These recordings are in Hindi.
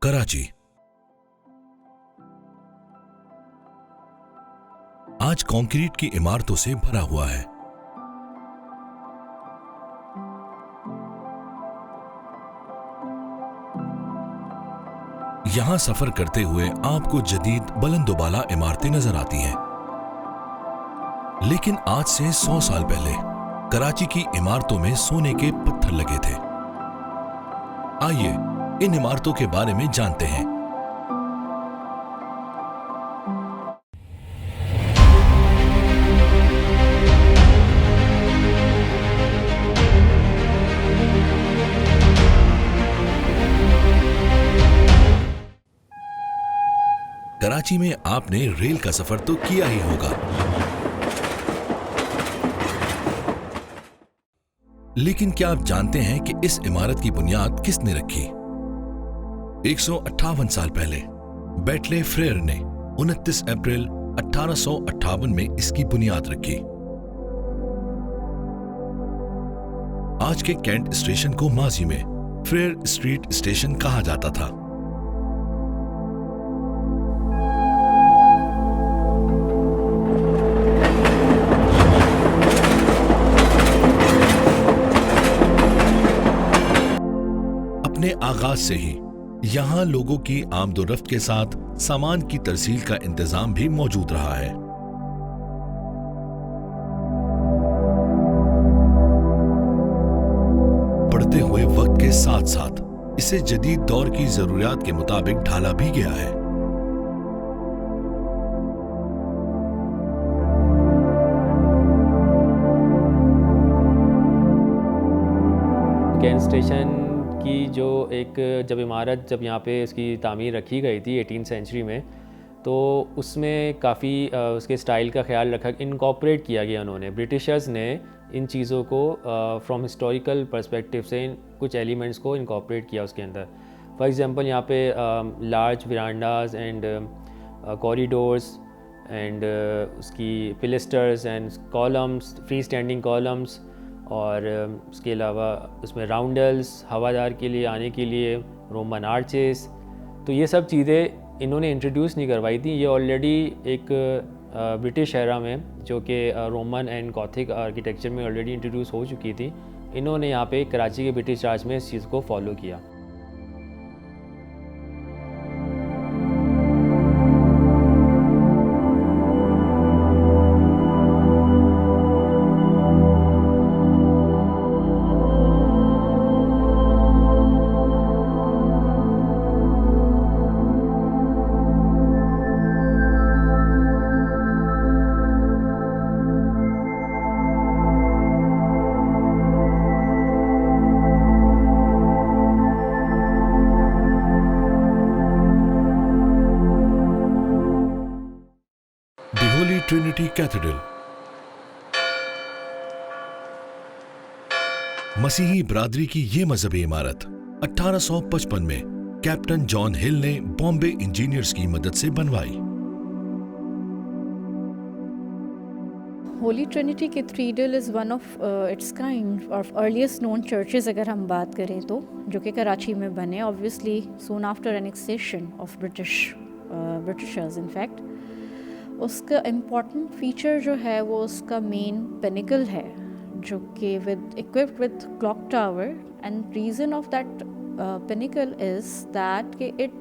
कराची। आज कंक्रीट की इमारतों से भरा हुआ है। यहां सफर करते हुए आपको जदीद बुलंदोबाला इमारतें नजर आती हैं। लेकिन आज से 100 साल पहले कराची की इमारतों में सोने के पत्थर लगे थे। आइए इन इमारतों के बारे में जानते हैं। कराची में आपने रेल का सफर तो किया ही होगा, लेकिन क्या आप जानते हैं कि इस इमारत की बुनियाद किसने रखी? 158 साल पहले बैटले फ्रेयर ने 29 अप्रैल 1858 में इसकी बुनियाद रखी। आज के कैंट स्टेशन को माजी में फ्रेयर स्ट्रीट स्टेशन कहा जाता था। अपने आगाज से ही यहां लोगों की आमदोरफ्त के साथ सामान की तरसील का इंतजाम भी मौजूद रहा है। बढ़ते हुए वक्त के साथ साथ इसे जदीद दौर की जरूरियात के मुताबिक ढाला भी गया है। कैंट स्टेशन की जो जब इमारत यहाँ पे इसकी तामीर रखी गई थी 18th सेंचुरी में, तो उसमें काफ़ी उसके स्टाइल का ख्याल रखा, इनकॉर्पोरेट किया गया। उन्होंने ब्रिटिशर्स ने इन चीज़ों को फ्रॉम हिस्टोरिकल पर्सपेक्टिव से कुछ एलिमेंट्स को इनकॉर्पोरेट किया उसके अंदर। फॉर एग्जांपल यहाँ पे large verandas and corridors and उसकी pilasters and columns, free standing columns, और उसके अलावा उसमें राउंडल्स, हवादार के लिए आने के लिए रोमन आर्चेस। तो ये सब चीज़ें इन्होंने इंट्रोड्यूस नहीं करवाई थी, ये ऑलरेडी एक ब्रिटिश एरा में, जो कि रोमन एंड गॉथिक आर्किटेक्चर में ऑलरेडी इंट्रोड्यूस हो चुकी थी। इन्होंने यहाँ पे कराची के ब्रिटिश राज में इस चीज़ को फॉलो किया। होली ट्रिनिटी कैथेड्रल मसीही बरादरी की ये मजहबी इमारत 1855 में कैप्टन जॉन हिल ने बॉम्बे इंजीनियर्स की मदद से बनवाई। Holi Trinity cathedral is one of its kind of earliest known churches अगर हम बात करें तो, जो कि कराची में बने obviously soon after annexation of Britishers. In fact उसका इम्पॉर्टेंट फीचर जो है वो उसका मेन पिनिकल है, जो कि equipped with clock tower, and reason of that pinnacle is that it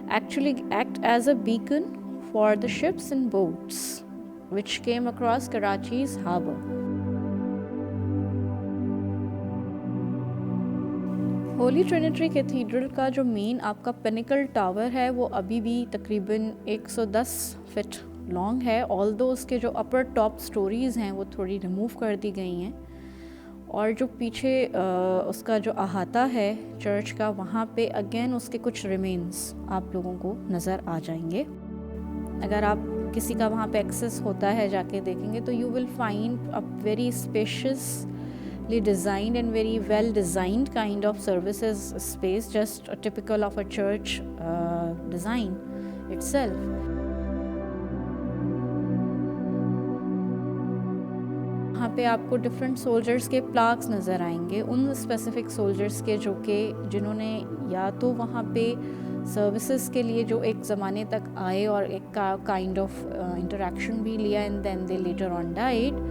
actually act as a beacon for the ships and boats which came across Karachi's harbour. Holi Trinity cathedral का जो मेन आपका पिनिकल टावर है वो अभी भी तकरीबन 110 फीट लॉन्ग है, ऑल्दो उसके जो अपर टॉप स्टोरीज़ हैं वो थोड़ी रिमूव कर दी गई हैं, और जो पीछे उसका जो अहाता है चर्च का, वहाँ पे अगेन उसके कुछ रिमेन्स आप लोगों को नज़र आ जाएंगे। अगर आप किसी का वहाँ पे एक्सेस होता है जाके देखेंगे तो you will find a very spaciously designed and very well designed kind of services space, just typical of a church design itself. यहाँ पे आपको डिफरेंट सोल्जर्स के प्लाक्स नज़र आएंगे, उन स्पेसिफिक सोल्जर्स के जो कि जिन्होंने या तो वहाँ पे सर्विसेज के लिए जो एक ज़माने तक आए और एक काइंड ऑफ इंटरेक्शन भी लिया and then they later on died.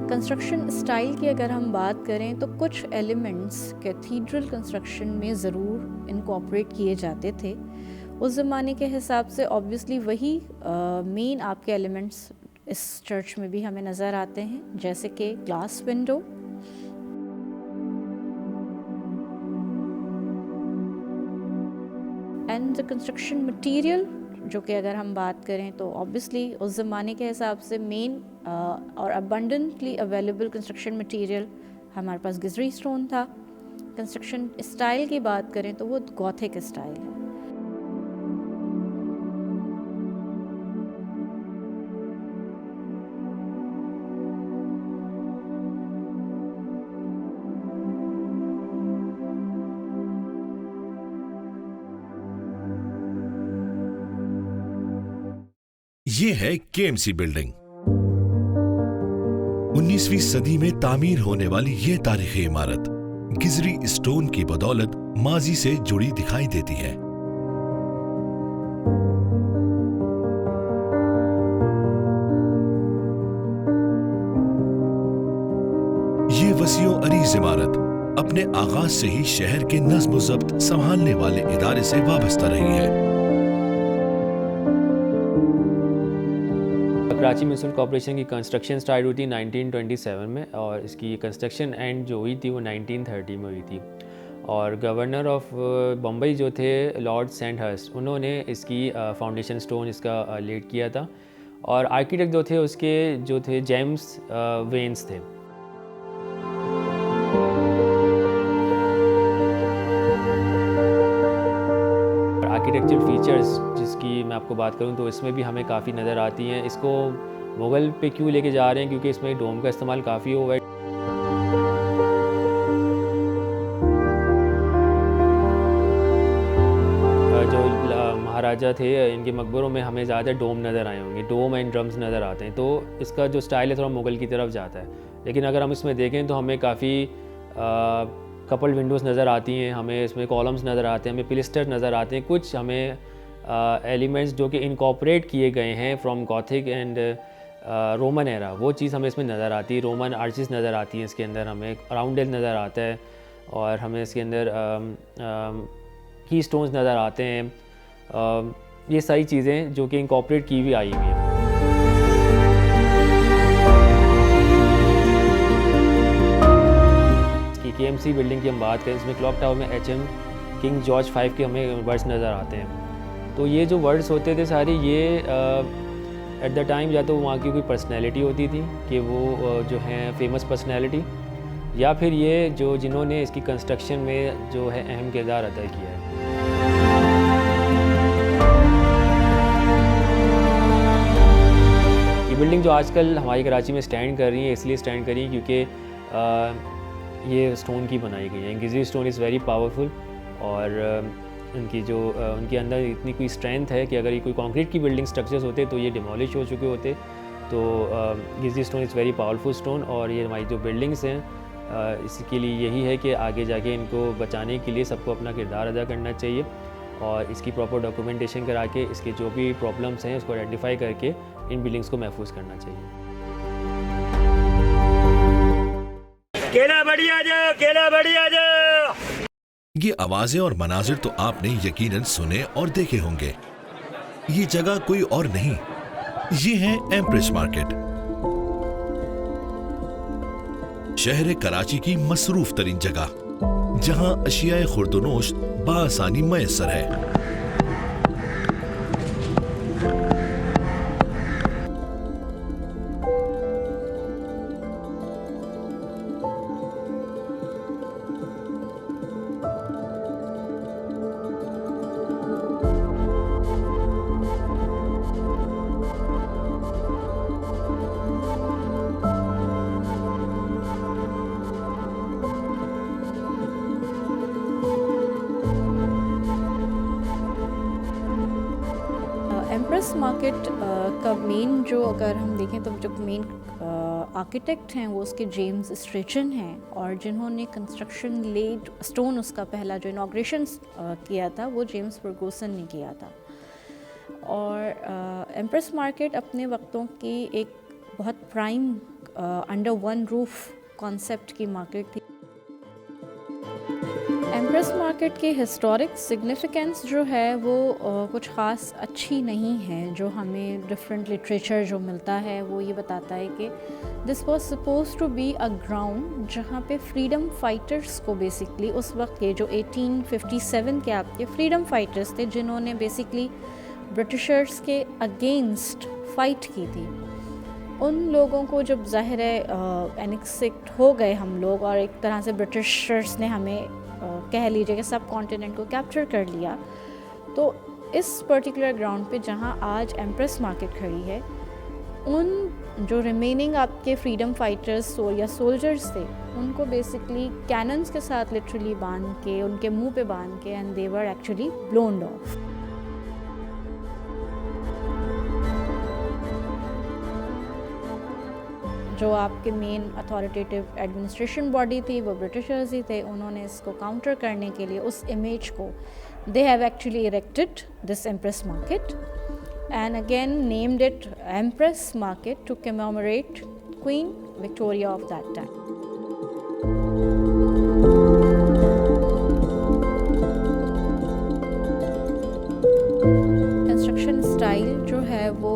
Construction style की अगर हम बात करें तो कुछ एलिमेंट्स कैथीड्रल कंस्ट्रक्शन में ज़रूर इनकॉर्पोरेट किए जाते थे। उस ज़माने के हिसाब से ऑब्वियसली वही मेन आपके एलिमेंट्स इस चर्च में भी हमें नज़र आते हैं, जैसे कि glass window, and the construction material, जो कि अगर हम बात करें तो ऑब्वियसली उस ज़माने के हिसाब से मेन और अबंडेंटली अवेलेबल कंस्ट्रक्शन मटेरियल हमारे पास गिजरी स्टोन था। कंस्ट्रक्शन स्टाइल की बात करें तो वो गॉथिक स्टाइल है। ये है केएमसी बिल्डिंग। 19वीं सदी में तामीर होने वाली यह तारीखी इमारत गिजरी स्टोन की बदौलत माजी से जुड़ी दिखाई देती है। ये वसीओ अरीज इमारत अपने आगाज से ही शहर के नज्म ज़ब्त संभालने वाले इदारे से वाबस्ता रही है। कराची म्यूनसिपल कॉर्पोरेशन की कंस्ट्रक्शन स्टार्ट हुई थी 1927 में और इसकी कंस्ट्रक्शन एंड जो हुई थी वो 1930 में हुई थी। और गवर्नर ऑफ बम्बई जो थे लॉर्ड सेंटहर्स्ट, उन्होंने इसकी फाउंडेशन स्टोन इसका लेड किया था। और आर्किटेक्ट जो थे उसके जो थे जेम्स वेन्स थे। आर्किटेक्चर फीचर्स जिसकी मैं आपको बात करूं तो इसमें भी हमें काफ़ी नज़र आती हैं। इसको मुग़ल पे क्यों लेके जा रहे हैं, क्योंकि इसमें डोम का इस्तेमाल काफ़ी हुआ है। जो महाराजा थे इनके मकबरों में हमें ज़्यादा डोम नज़र आए होंगे, डोम एंड ड्रम्स नज़र आते हैं, तो इसका जो स्टाइल है थोड़ा मुग़ल की तरफ जाता है। लेकिन अगर हम इसमें देखें तो हमें काफ़ी कपल विंडोज़ नज़र आती हैं, हमें इसमें कॉलम्स नज़र आते हैं, हमें पिलिस्टर नज़र आते हैं। कुछ हमें एलिमेंट्स जो कि इनकॉर्पोरेट किए गए हैं from Gothic and Roman era, वो चीज़ हमें इसमें नज़र आती है। रोमन आर्चेस नज़र आती हैं इसके अंदर, हमें राउंडेल नज़र आता है और हमें इसके अंदर की स्टोन्स नज़र आते हैं। ये सारी चीज़ें जो कि इनकॉर्पोरेट की हुई आई हुई हैं। केएमसी बिल्डिंग की हम बात करें, इसमें क्लॉक टावर में HM किंग जॉर्ज 5 के हमें वर्ड्स नज़र आते हैं। तो ये जो वर्ड्स होते थे सारे ये एट द टाइम या तो वहाँ की कोई पर्सनैलिटी होती थी कि वो जो है फेमस पर्सनैलिटी, या फिर ये जो जिन्होंने इसकी कंस्ट्रक्शन में जो है अहम किरदार अदा किया है। ये बिल्डिंग जो आजकल हमारी कराची में स्टैंड कर रही है, इसलिए स्टैंड कर रही है क्योंकि ये स्टोन की बनाई गई है। Gizri stone is very powerful और उनकी जो उनके अंदर इतनी कोई स्ट्रेंथ है कि अगर ये कोई कंक्रीट की बिल्डिंग स्ट्रक्चर्स होते तो ये डिमोलिश हो चुके होते। तो Gizri stone is very powerful stone और ये हमारी जो बिल्डिंग्स हैं इसके लिए यही है कि आगे जाके इनको बचाने के लिए सबको अपना किरदार अदा करना चाहिए और इसकी प्रॉपर डॉक्यूमेंटेशन करा के इसके जो भी प्रॉब्लम्स हैं उसको आइडेंटिफाई करके इन बिल्डिंग्स को महफूज करना चाहिए। केला बढ़िया जाओ, केला बढ़िया जाओ। ये आवाजें और मनाजिर तो आपने यकीनन सुने और देखे होंगे। ये जगह कोई और नहीं, ये है एम्प्रेस मार्केट, शहर कराची की मसरूफ तरीन जगह जहां अशियाए खुर्दनोश बासानी मयसर है। मार्केट का मेन जो अगर हम देखें तो जो मेन आर्किटेक्ट हैं वो उसके जेम्स स्ट्रेचन हैं, और जिन्होंने कंस्ट्रक्शन लेड स्टोन उसका पहला जो इनाग्रेशन किया था वो जेम्स फर्गूसन ने किया था। और एम्प्रेस मार्केट अपने वक्तों की एक बहुत prime under one roof concept की मार्केट थी। एम्प्रेस मार्केट की हिस्टोरिक सिग्निफिकेंस जो है वो कुछ ख़ास अच्छी नहीं है। जो हमें डिफरेंट लिटरेचर जो मिलता है वो ये बताता है कि this was suppose to be a ground जहाँ पे फ्रीडम फाइटर्स को बेसिकली उस वक्त के जो 1857 के आपके फ्रीडम फाइटर्स थे जिन्होंने बेसिकली ब्रिटिशर्स के अगेंस्ट फाइट की थी, उन लोगों को जब ज़ाहिर है एनेक्सेक्ट हो गए हम लोग और एक तरह से ब्रिटिशर्स ने हमें कह लीजिए कि सब कॉन्टिनेंट को कैप्चर कर लिया, तो इस पर्टिकुलर ग्राउंड पे जहाँ आज एम्प्रेस मार्केट खड़ी है उन जो रिमेनिंग आपके फ्रीडम फाइटर्स या सोल्जर्स थे उनको बेसिकली कैनन्स के साथ लिटरली बांध के उनके मुंह पे बांध के and they were actually blown off. जो आपके मेन अथॉरिटेटिव एडमिनिस्ट्रेशन बॉडी थी वो ब्रिटिशर्स ही थे, उन्होंने इसको काउंटर करने के लिए उस इमेज को they have actually erected this Empress market and again named it Empress market to commemorate queen Victoria of that time. Construction style जो है वो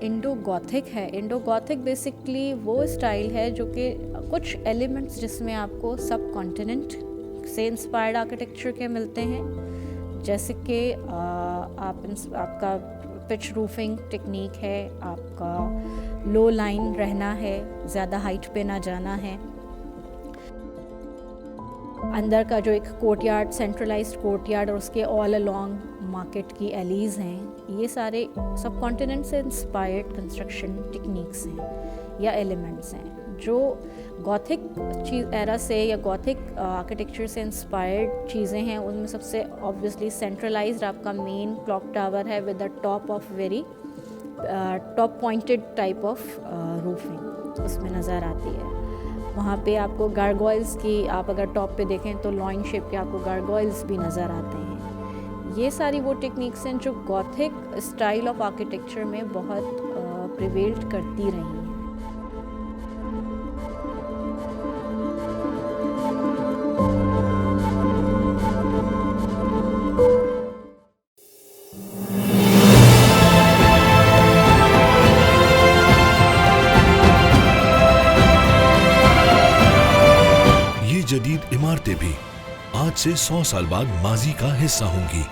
इंडो गॉथिक है। इंडो गॉथिक बेसिकली वो स्टाइल है जो कि कुछ एलिमेंट्स जिसमें आपको सब कॉन्टिनेंट से इंस्पायर्ड आर्किटेक्चर के मिलते हैं, जैसे कि आपका पिच रूफिंग टेक्निक है, आपका लो लाइन रहना है, ज़्यादा हाइट पे ना जाना है, अंदर का जो एक कोर्टयार्ड सेंट्रलाइज्ड कोर्टयार्ड और उसके ऑल अलोंग मार्केट की एलीज हैं, ये सारे सब कॉन्टिनेंट से इंस्पायर्ड कंस्ट्रक्शन टेक्निक्स हैं या एलिमेंट्स हैं। जो गॉथिक एरा से या गॉथिक आर्किटेक्चर से इंस्पायर्ड चीज़ें हैं उनमें सबसे ऑब्वियसली सेंट्रलाइज्ड आपका मेन क्लॉक टावर है with the top of very top pointed type of roofing उसमें नज़र आती है। वहाँ पे आपको गार्गोइल्स की, आप अगर टॉप पे देखें तो लॉइन शेप के आपको गार्गोइल्स भी नज़र आते हैं। ये सारी वो टेक्निक्स हैं जो गॉथिक स्टाइल ऑफ आर्किटेक्चर में बहुत प्रिवेल्ड करती रही हैं। ये जदीद इमारतें भी आज से 100 साल बाद माजी का हिस्सा होंगी।